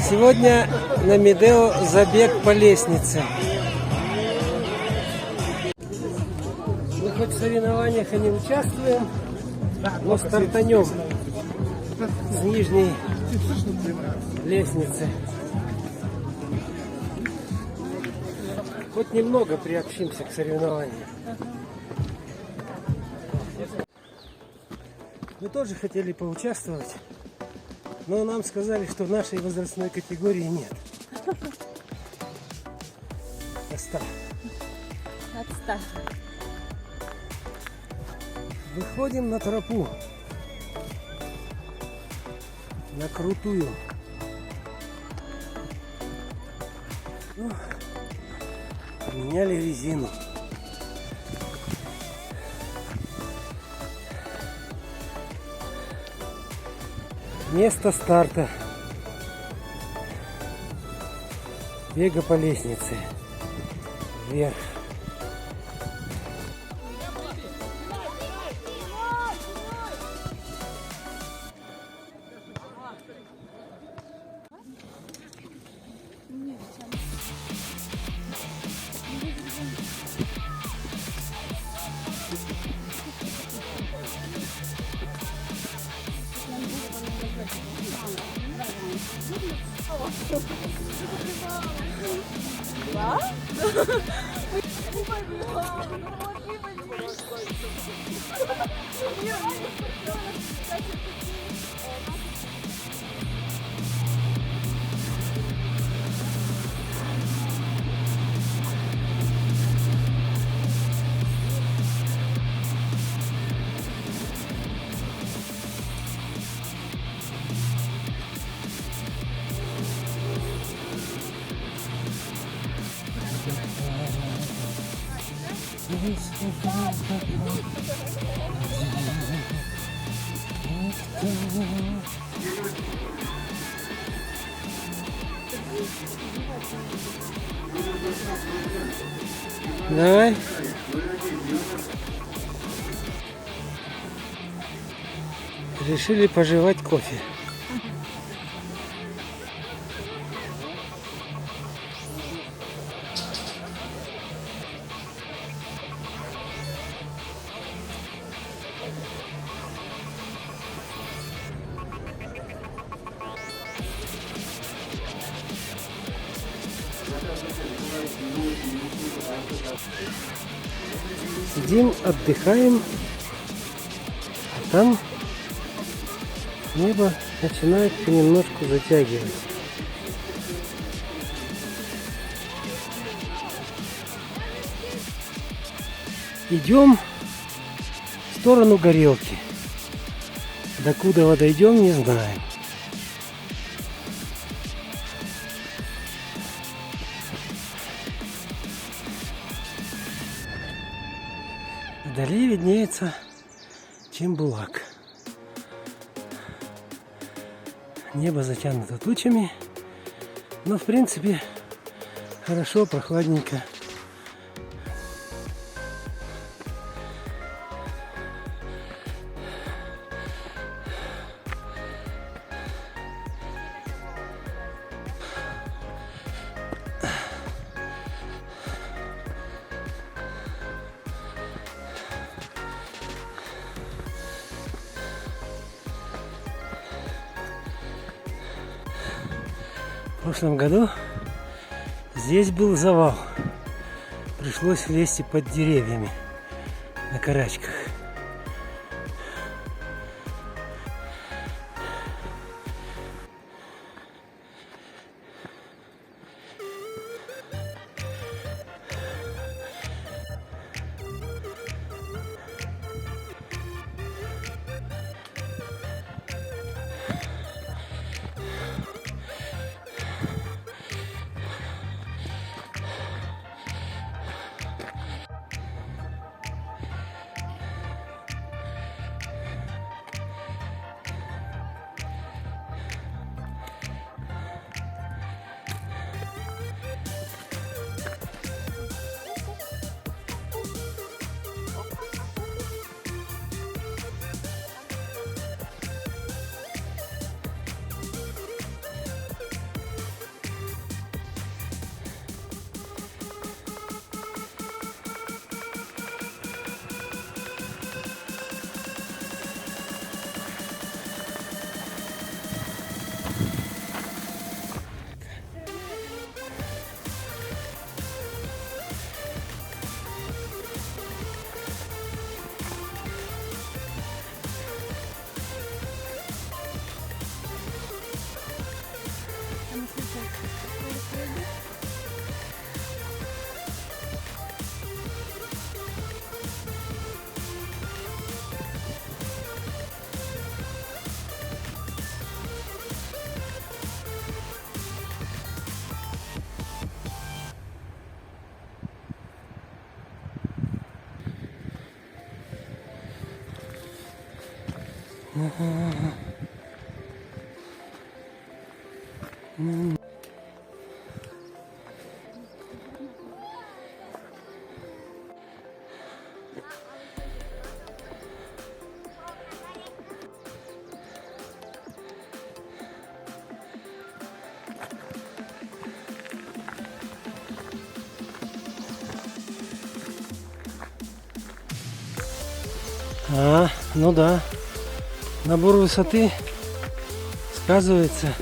Сегодня на Медео забег по лестнице. Мы хоть в соревнованиях и не участвуем, но стартанем с нижней лестницы. Хоть немного приобщимся к соревнованиям. Мы тоже хотели поучаствовать, но нам сказали, что в нашей возрастной категории нет. Отстань. Выходим на тропу. На крутую. Ну, поменяли резину. Место старта. Бега по лестнице. Вверх. Давай. Решили пожевать кофе. Сидим, отдыхаем, а там небо начинает понемножку затягивать. Идем в сторону Горелки. Докуда дойдем, не знаем. Вдали виднеется Чембулак. Небо затянуто тучами, но в принципе хорошо, прохладненько. В прошлом году здесь был завал. Пришлось лезть под деревьями на карачках. Ну да. Набор высоты сказывается.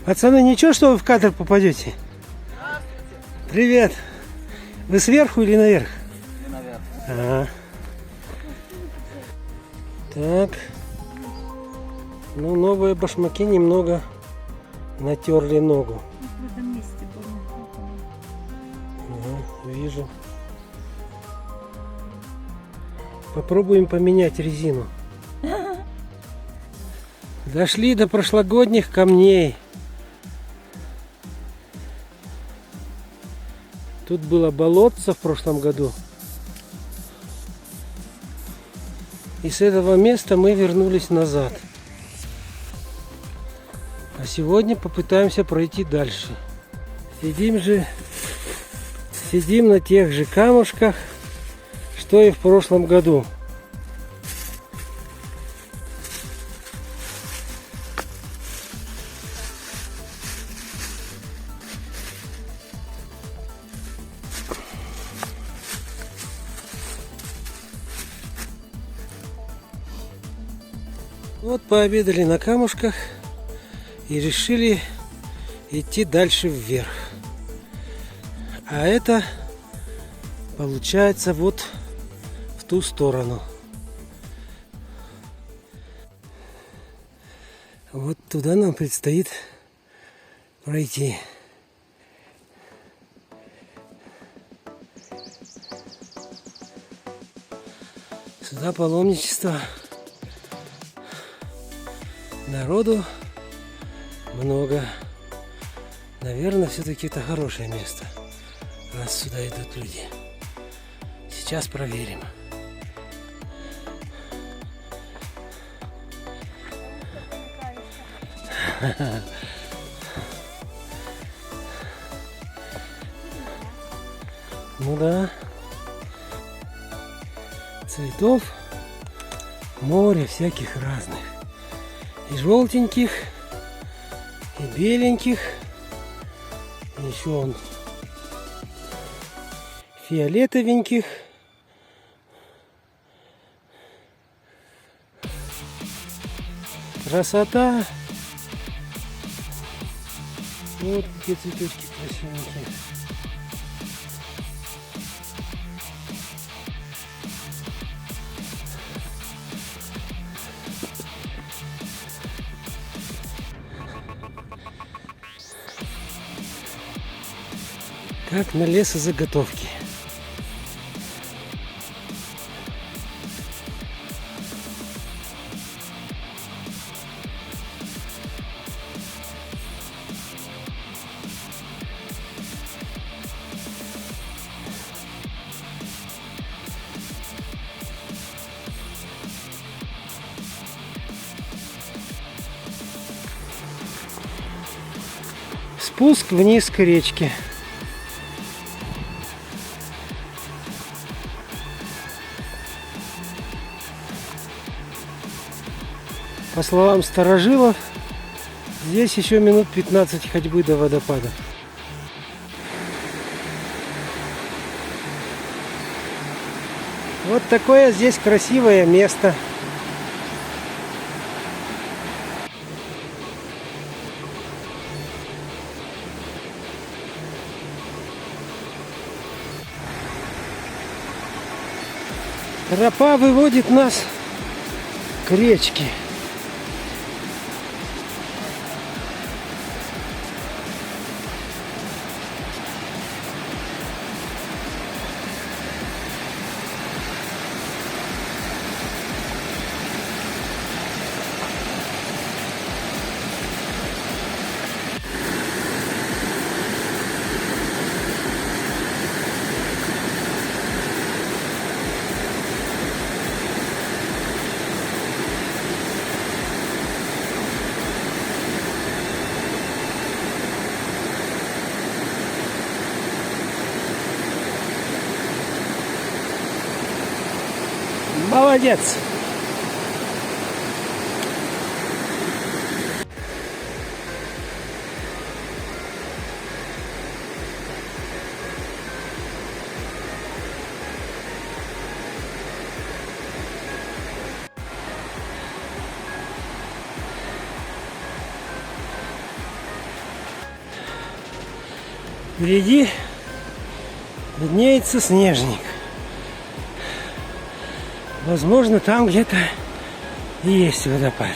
Пацаны, ничего, что вы в кадр попадете? Привет. Вы сверху или наверх? Наверх. Ага. Так. Ну, новые башмаки немного натерли ногу. В этом месте было. Ага, вижу. Попробуем поменять резину. Дошли до прошлогодних камней. Тут было болотце в прошлом году. И с этого места мы вернулись назад. А сегодня попытаемся пройти дальше. Сидим на тех же камушках, что и в прошлом году. Вот пообедали на камушках и решили идти дальше вверх. А это получается вот в ту сторону. Вот туда нам предстоит пройти. Сюда паломничество. Народу много. Наверное, все-таки это хорошее место, раз сюда идут люди. Сейчас проверим. Ну да. Цветов море всяких разных. И желтеньких, и беленьких, и еще он фиолетовеньких. Красота! Вот какие цветочки красивенькие. Как на лесозаготовке. Спуск вниз к речке. По словам старожилов, Здесь еще минут 15 ходьбы до водопада. Вот такое здесь красивое место. Тропа выводит нас к речке. Молодец! Впереди виднеется снежник. Возможно, там где-то и есть водопад.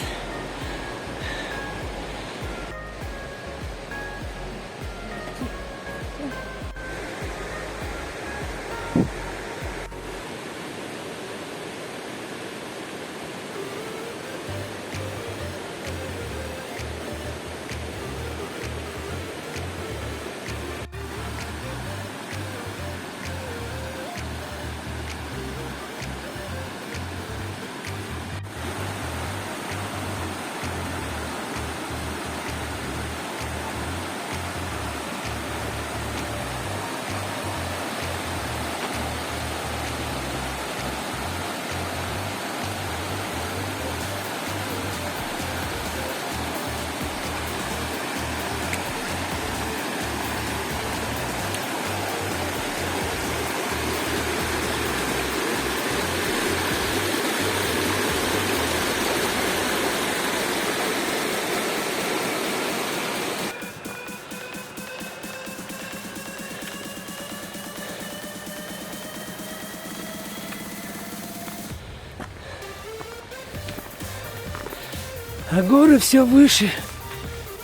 А горы все выше,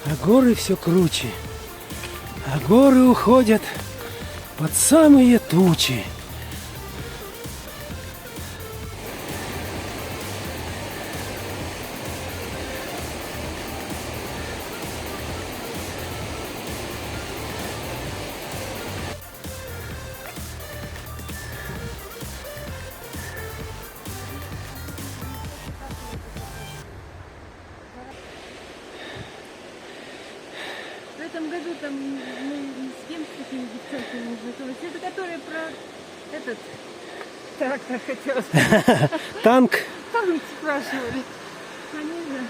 а горы все круче, а горы уходят под самые тучи. В этом году там мы с кем с такими девчонками знакомились. Это которые про этот трактор хотел сказать. Танк. Танк спрашивали. Они же.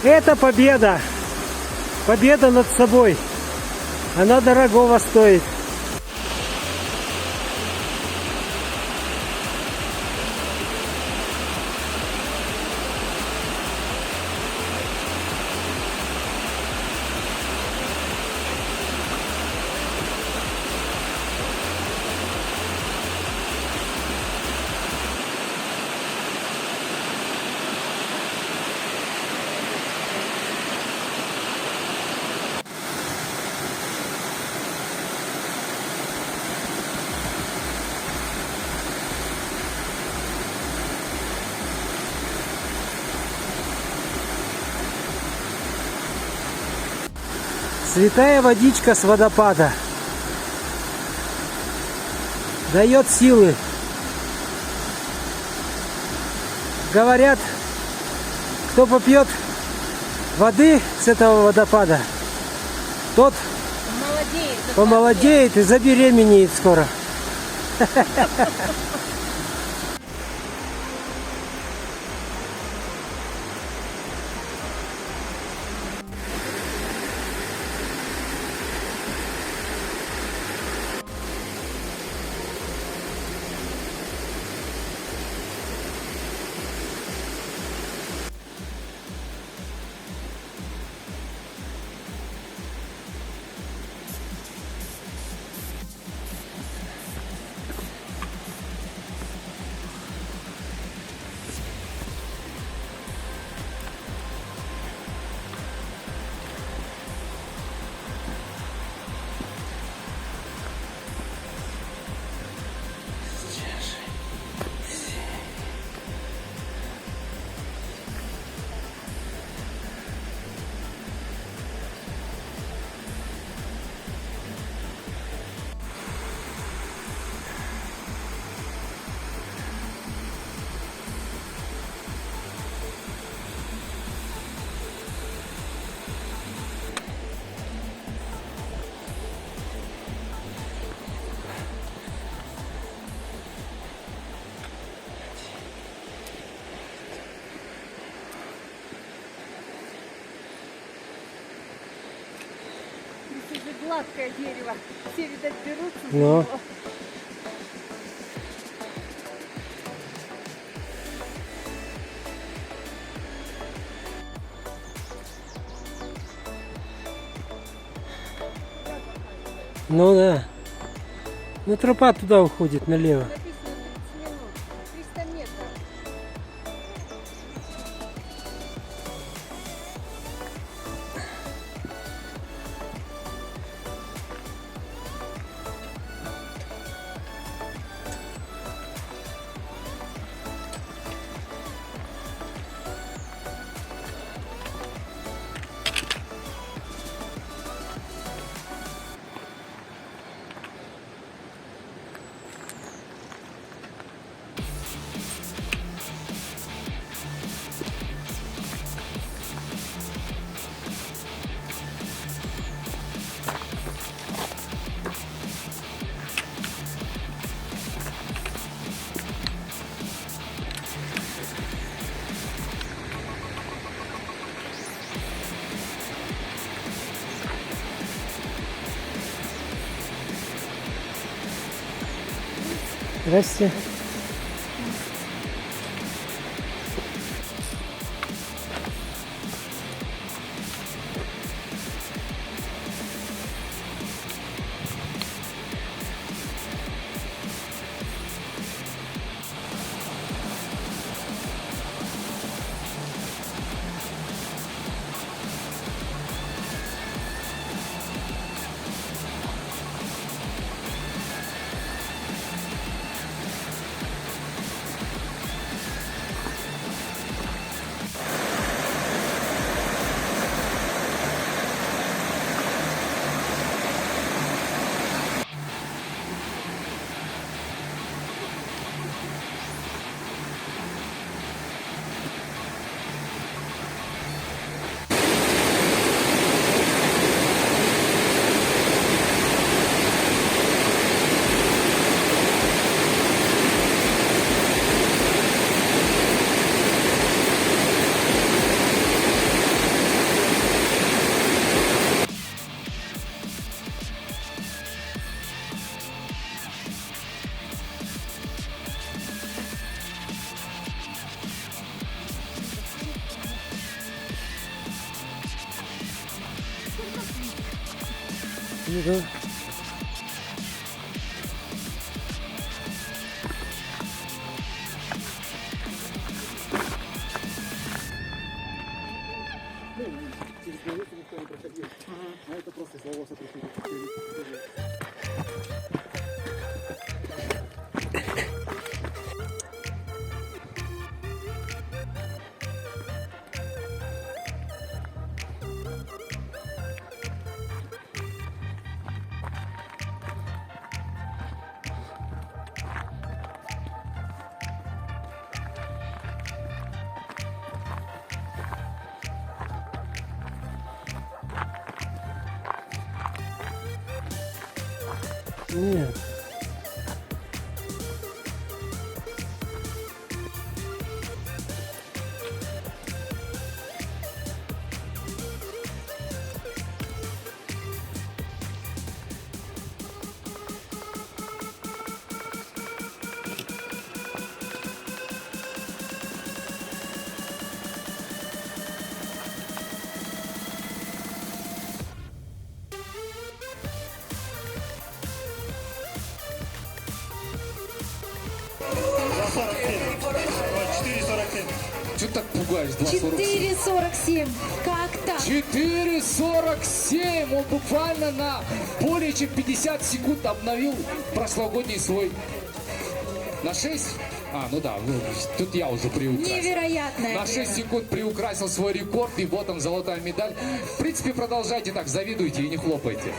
Это победа. Победа над собой. Она дорогого стоит. Святая водичка с водопада. дает силы. Говорят, кто попьет воды с этого водопада, тот Молодеет. помолодеет и забеременеет скоро. Здесь уже гладкое дерево. Все, видать, берутся за Ну. него. Ну да. Ну тропа туда уходит, налево. Написано 30 минут. 300 метров. Здрасте. Ну да. Через границу никто не проходил. А это просто слова сопряжения. Нет. Что так пугаешь? 2,47. 4,47. Как так? 4,47. Он буквально на более чем 50 секунд обновил прошлогодний свой. На 6? Ну да, тут я уже приукрасил. Невероятное. На 6 секунд приукрасил свой рекорд, и вот он, золотая медаль. В принципе, продолжайте так, завидуйте и не хлопайте.